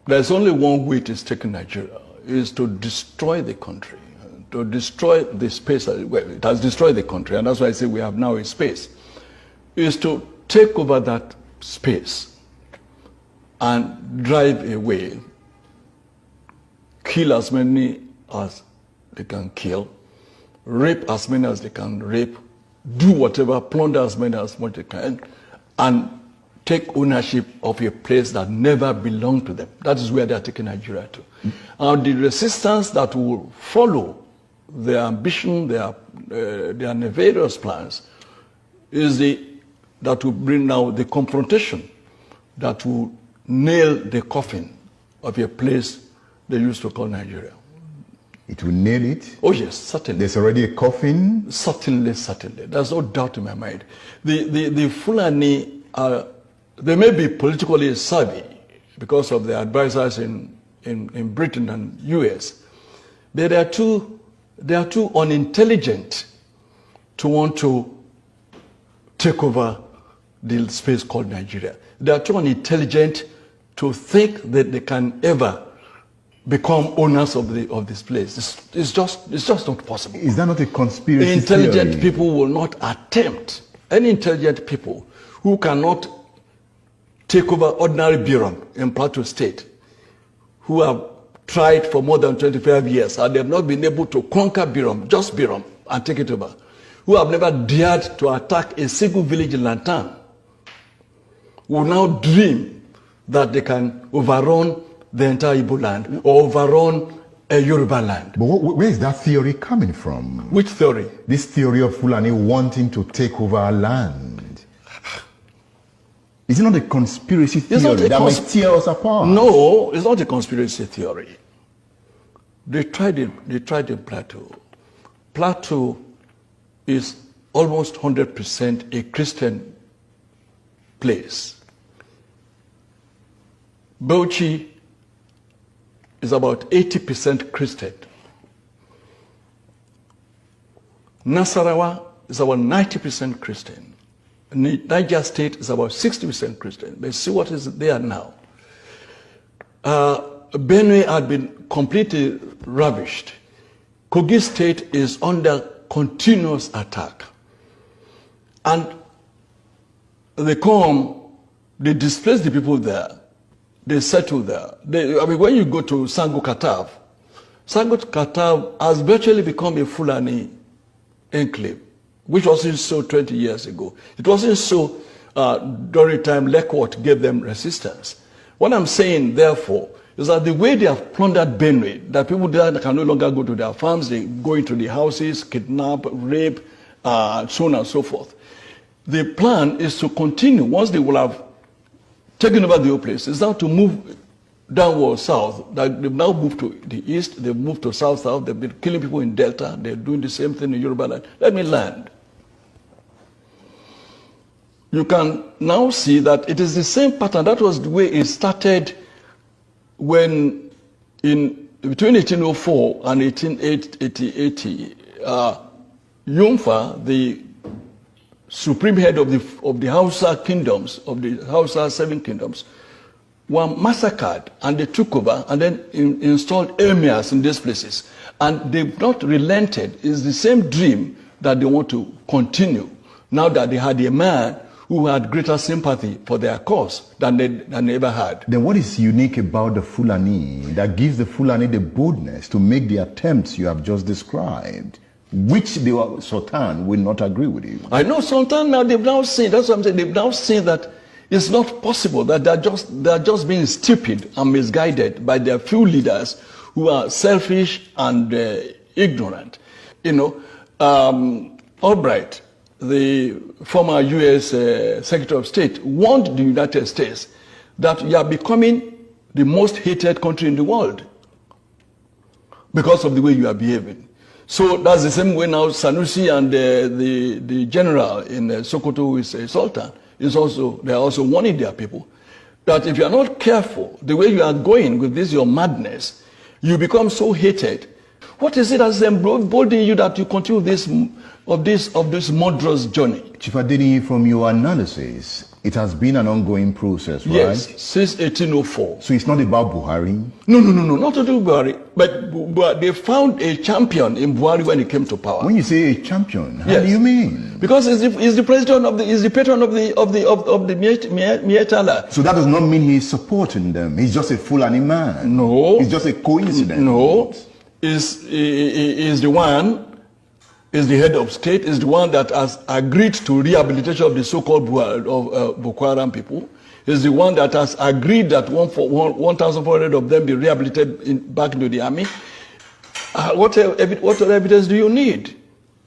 There's only one way to take Nigeria, is to destroy the country, to destroy the space. Well, it has destroyed the country, and that's why I say we have now a space, is to take over that space and drive away, kill as many as they can kill, rape as many as they can rape, do whatever, plunder as many as much they can, and take ownership of a place that never belonged to them. That is where they are taking Nigeria to. And the resistance that will follow their ambition, their nefarious plans, is that will bring now the confrontation that will nail the coffin of a place they used to call Nigeria. It will nail it? Oh yes, certainly. There's already a coffin? Certainly, certainly. There's no doubt in my mind. The Fulani are, they may be politically savvy because of their advisors in Britain and US, but they are too unintelligent to want to take over the space called Nigeria. They are too unintelligent to think that they can ever become owners of this place. It's just not possible. Is that not a conspiracy Intelligent theory? people will not attempt. Any intelligent people who cannot take over ordinary Birom in Plateau State, who have tried for more than 25 years and they have not been able to conquer Birom, just Birom, and take it over, who have never dared to attack a single village in Lantan, will now dream that they can overrun the entire Igbo land or overrun a Yoruba land. But where is that theory coming from? Which theory? This theory of Fulani wanting to take over our land. Is it not a conspiracy theory that might tear us apart? No, it's not a conspiracy theory. They tried in Plateau. Plateau is almost 100% a Christian place. Bauchi is about 80% Christian. Nasarawa is about 90% Christian. Niger State is about 60% Christian. But see what is there now. Benue had been completely ravished. Kogi State is under continuous attack. And they come, they displace the people there. They settle there. When you go to Sango Katav has virtually become a Fulani enclave, which wasn't so 20 years ago. It wasn't so during the time Lekwot gave them resistance. What I'm saying, therefore, is that the way they have plundered Benue, that people there can no longer go to their farms, they go into the houses, kidnap, rape, so on and so forth. The plan is to continue, once they will have taken over the whole place, is now to move downward south. They've now moved to the east, they've moved to south, they've been killing people in Delta, they're doing the same thing in Yoruba land. Let me land. You can now see that it is the same pattern. That was the way it started when between 1804 and 1880, Yumfa, the supreme head of the Hausa kingdoms, of the Hausa 7 kingdoms, were massacred, and they took over and then installed emirs in these places. And they've not relented. It's the same dream that they want to continue, now that they had a man who had greater sympathy for their cause than they ever had. Then what is unique about the Fulani that gives the Fulani the boldness to make the attempts you have just described, which the Sultan will not agree with you? I know Sultan now, they've now seen, that's what I'm saying, they've now seen that it's not possible, that they're just being stupid and misguided by their few leaders who are selfish and ignorant. You know, Albright, the former U.S. Secretary of State, warned the United States that you are becoming the most hated country in the world because of the way you are behaving. So that's the same way now Sanusi and the general in Sokoto, who is a sultan, they are also warning their people that if you are not careful, the way you are going with this, your madness, you become so hated What is it that's emboldening you that you continue this murderous journey? Chief Adeniyi, from your analysis, it has been an ongoing process, right? Yes, since 1804. So it's not about Buhari? No, not to do Buhari. But they found a champion in Buhari when he came to power. When you say a champion, how Yes. do you mean? Because he's the president of the, he's the patron of the Mietala. So that does not mean he's supporting them. He's just a Fulani man. No. It's just a coincidence. No, is the one, is the head of state, is the one that has agreed to rehabilitation of the so-called Boko Haram people. Is the one that has agreed that 1,400 of them be rehabilitated back into the army. What other evidence do you need?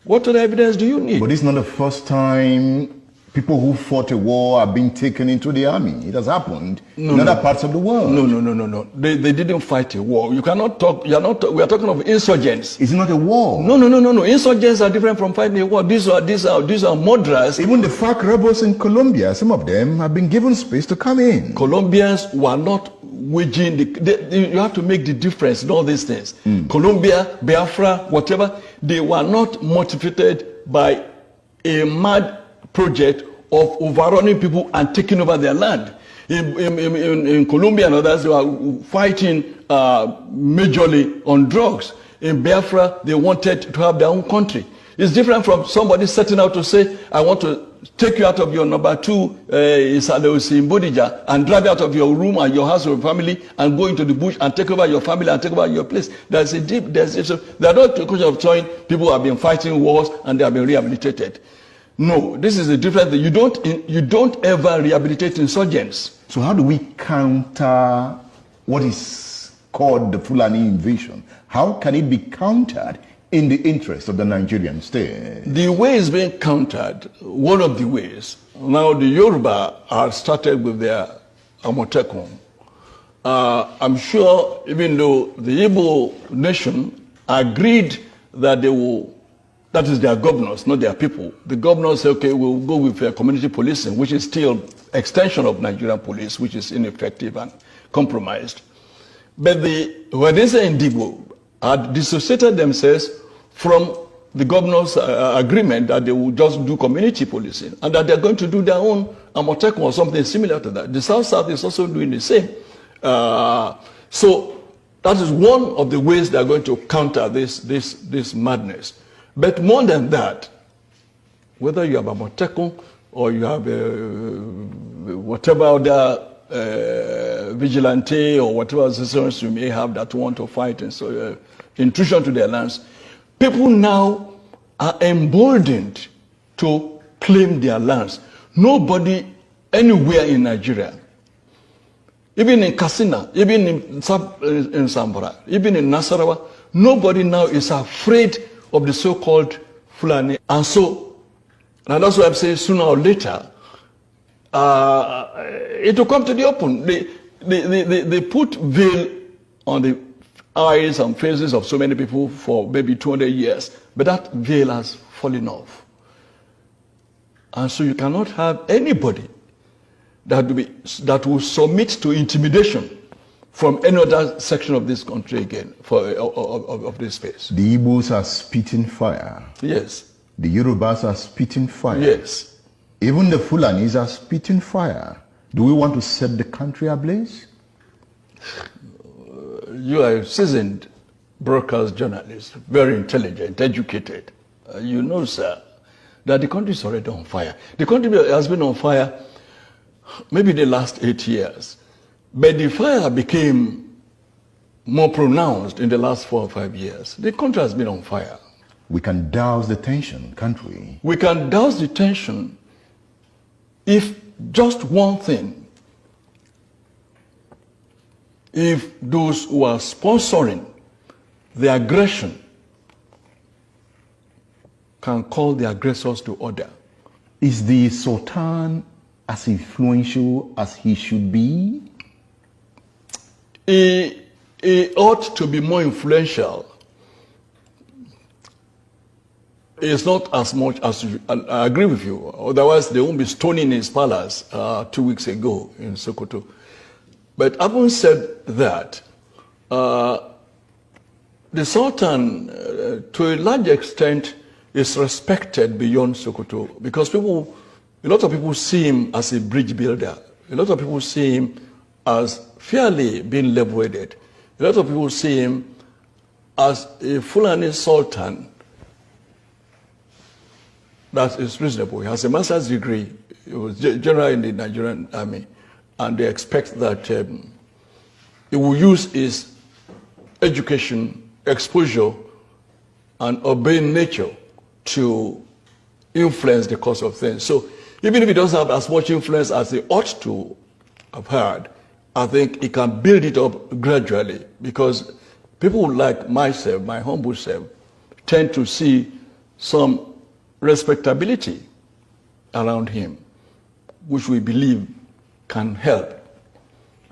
What other evidence do you need? But it's not the first time people who fought a war are being taken into the army. It has happened in other parts of the world. No. They didn't fight a war. You cannot talk. We are talking of insurgents. It's not a war. No. Insurgents are different from fighting a war. These are murderers. Even the FARC rebels in Colombia, some of them have been given space to come in. Colombians were not waging you have to make the difference in all these things. Colombia, Biafra, whatever, they were not motivated by a mad project of overrunning people and taking over their land. In Colombia and others, they were fighting majorly on drugs. In Biafra, they wanted to have their own country. It's different from somebody setting out to say, I want to take you out of your number 2 in Bodija and drive you out of your room and your house or your family and go into the bush and take over your family and take over your place. They're not a question of showing people who have been fighting wars and they have been rehabilitated. No, this is a different thing. You don't ever rehabilitate insurgents. So how do we counter what is called the Fulani invasion? How can it be countered in the interest of the Nigerian state? The way it's being countered, one of the ways, now the Yoruba are started with their Amotekun. I'm sure even though the Igbo nation agreed that they will, that is their governors, not their people. The governors say, okay, we'll go with community policing, which is still extension of Nigerian police, which is ineffective and compromised. But when they say Indigo, had dissociated themselves from the governor's agreement that they will just do community policing and that they're going to do their own Amotekun or something similar to that. The South is also doing the same. So that is one of the ways they're going to counter this madness. But more than that, whether you have Amotekun or you have whatever other vigilante or whatever associations you may have that want to fight and so intrusion to their lands, people now are emboldened to claim their lands. Nobody anywhere in Nigeria, even in Katsina, even in Zamfara, even in Nasarawa, nobody now is afraid of the so-called Fulani. And so, and that's why I'm saying sooner or later, it will come to the open. They put veil on the eyes and faces of so many people for maybe 200 years, but that veil has fallen off. And so you cannot have anybody that will submit to intimidation from any other section of this country again, of this space. The Igbos are spitting fire. Yes. The Yorubas are spitting fire. Yes. Even the Fulanis are spitting fire. Do we want to set the country ablaze? You are a seasoned broadcast journalist, very intelligent, educated. You know, sir, that the country is already on fire. The country has been on fire maybe the last 8 years. But the fire became more pronounced in the last 4 or 5 years. The country has been on fire. We can douse the tension, can't we? We can douse the tension if just one thing, if those who are sponsoring the aggression can call the aggressors to order. Is the Sultan as influential as he should be? He ought to be more influential. It's not as much as I agree with you. Otherwise, they won't be stoning his palace 2 weeks ago in Sokoto. But having said that, the Sultan, to a large extent, is respected beyond Sokoto because a lot of people see him as a bridge builder. A lot of people see him as fairly being level-headed. A lot of people see him as a Fulani Sultan that is reasonable. He has a master's degree. He was general in the Nigerian army, and they expect that he will use his education, exposure, and obeying nature to influence the course of things. So even if he doesn't have as much influence as he ought to have had, I think he can build it up gradually because people like myself, my humble self, tend to see some respectability around him, which we believe can help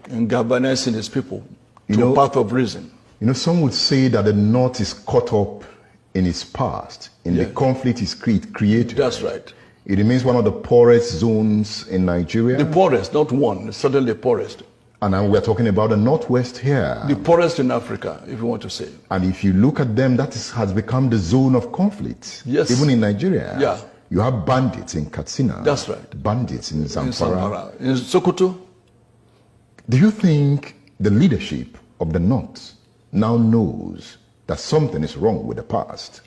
in galvanizing his people to a path of reason. You know, some would say that the North is caught up in its past, in the conflict it's created. That's right. It remains one of the poorest zones in Nigeria. The poorest, not one, certainly the poorest. And now we're talking about the Northwest here. The poorest in Africa, if you want to say. And if you look at them, has become the zone of conflict. Yes. Even in Nigeria. Yeah. You have bandits in Katsina. That's right. Bandits in Zamfara. In Sokoto. Do you think the leadership of the North now knows that something is wrong with the past?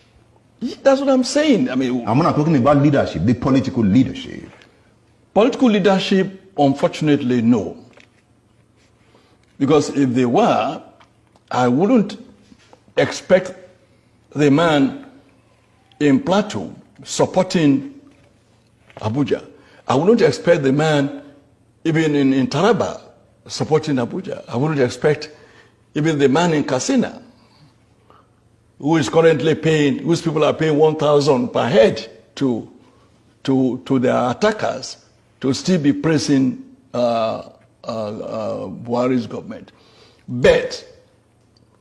That's what I'm saying. I mean, I'm not talking about leadership, the political leadership. Political leadership, unfortunately, no. Because if they were, I wouldn't expect the man in Plateau supporting Abuja. I wouldn't expect the man even in Taraba supporting Abuja. I wouldn't expect even the man in Katsina, who is currently paying, whose people are paying 1,000 per head to their attackers, to still be praising Buhari's government. But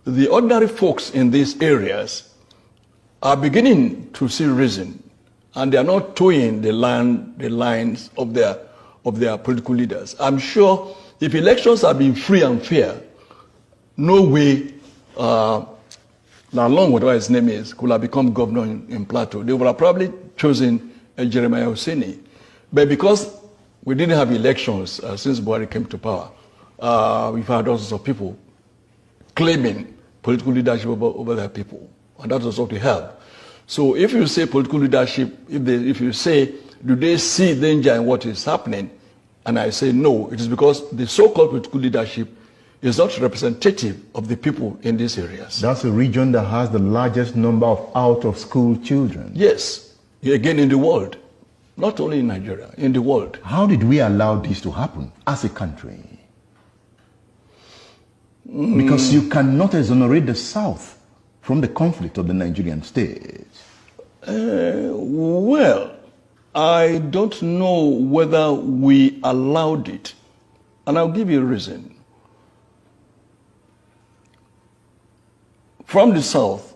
the ordinary folks in these areas are beginning to see reason, and they are not towing the lines of their political leaders. I'm sure if elections had been free and fair, no way Lalong, whatever his name is, could have become governor in Plateau. They would have probably chosen Jeremiah Hosseini. But because we didn't have elections since Buhari came to power, we've had all sorts of people claiming political leadership over their people. And that was what we have. So if you say political leadership, if you say, do they see danger in what is happening? And I say no, it is because the so-called political leadership is not representative of the people in these areas. That's a region that has the largest number of out-of-school children. Yes, again in the world. Not only in Nigeria, in the world. How did we allow this to happen as a country? Because you cannot exonerate the South from the conflict of the Nigerian state. Well, I don't know whether we allowed it. And I'll give you a reason. From the South,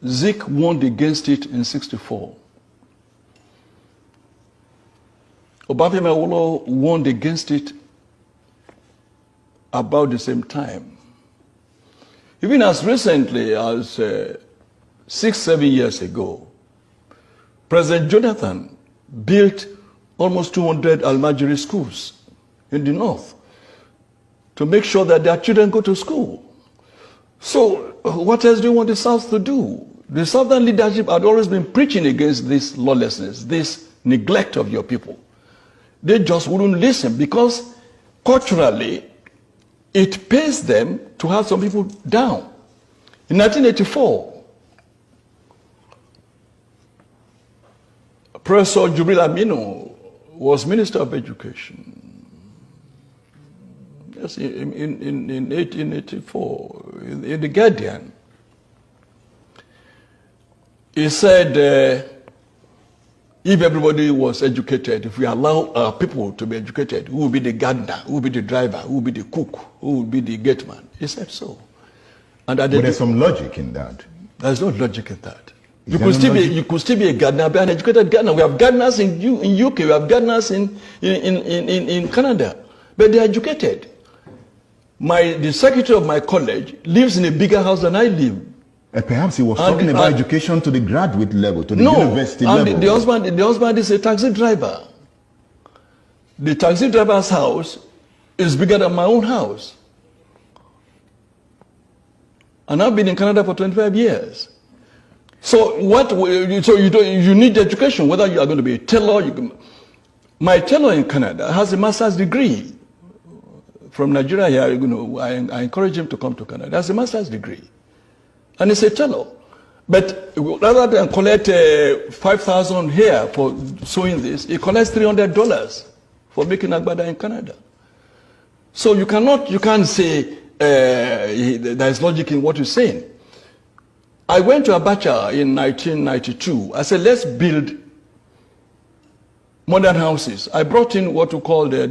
Zik won against it in '64. Obafemi Awolowo won against it about the same time. Even as recently as 6-7 years ago, President Jonathan built almost 200 Almajiri schools in the North to make sure that their children go to school. So what else do you want the South to do? The Southern leadership had always been preaching against this lawlessness, this neglect of your people. They just wouldn't listen because culturally it pays them to have some people down. In 1984, Professor Jubril Aminu was Minister of Education. Yes, in 1884, in The Guardian. He said, if everybody was educated, if we allow our people to be educated, who will be the gardener, who will be the driver, who will be the cook, who will be the gateman? He said so. And but there's some logic in that. There's no logic in that. You could still be a gardener, be an educated gardener. We have gardeners in UK, we have gardeners in Canada, but they're educated. The secretary of my college lives in a bigger house than I live. Perhaps he was And- talking about and- education to the graduate level, to the No, university and level. the husband is a taxi driver. The taxi driver's house is bigger than my own house. And I've been in Canada for 25 years. So you need education, whether you are going to be a tailor. My tailor in Canada has a master's degree. From Nigeria here, I encourage him to come to Canada. He has a master's degree. And he's a tailor. But rather than collect $5,000 here for sewing this, he collects $300 for making agbada in Canada. So you can't say there is logic in what you're saying. I went to Abacha in 1992. I said, let's build modern houses. I brought in what we call the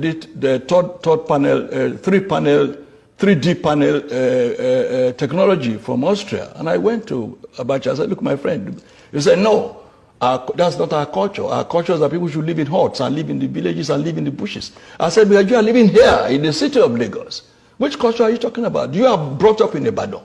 third panel, 3D panel technology from Austria. And I went to Abacha. I said, look, my friend. He said, no, that's not our culture. Our culture is that people should live in huts and live in the villages and live in the bushes. I said, but you are living here in the city of Lagos. Which culture are you talking about? You are brought up in Ibadan.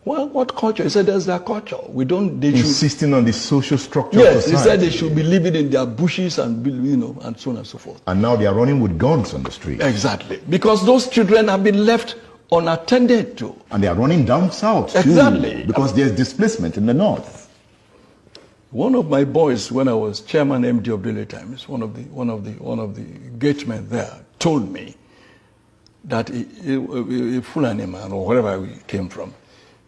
Well, what culture? He said, that's their culture. Insisting on the social structure yes, of society. he said they should be living in their bushes and, and so on and so forth. And now they are running with guns on the street. Exactly. Because those children have been left unattended to. And they are running down south too. Exactly. Because there's displacement in the north. One of my boys, when I was chairman MD of Daily Times, one of the gatemen there told me that a Fulani man or wherever he came from,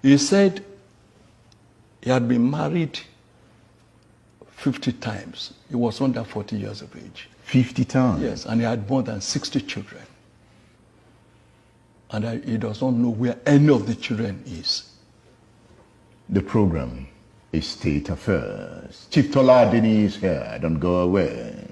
he said he had been married 50 times. He was under 40 years of age. 50 times? Yes, and he had more than 60 children. And he does not know where any of the children is. The program is State Affairs. Chief Tola Adeni is here. Don't go away.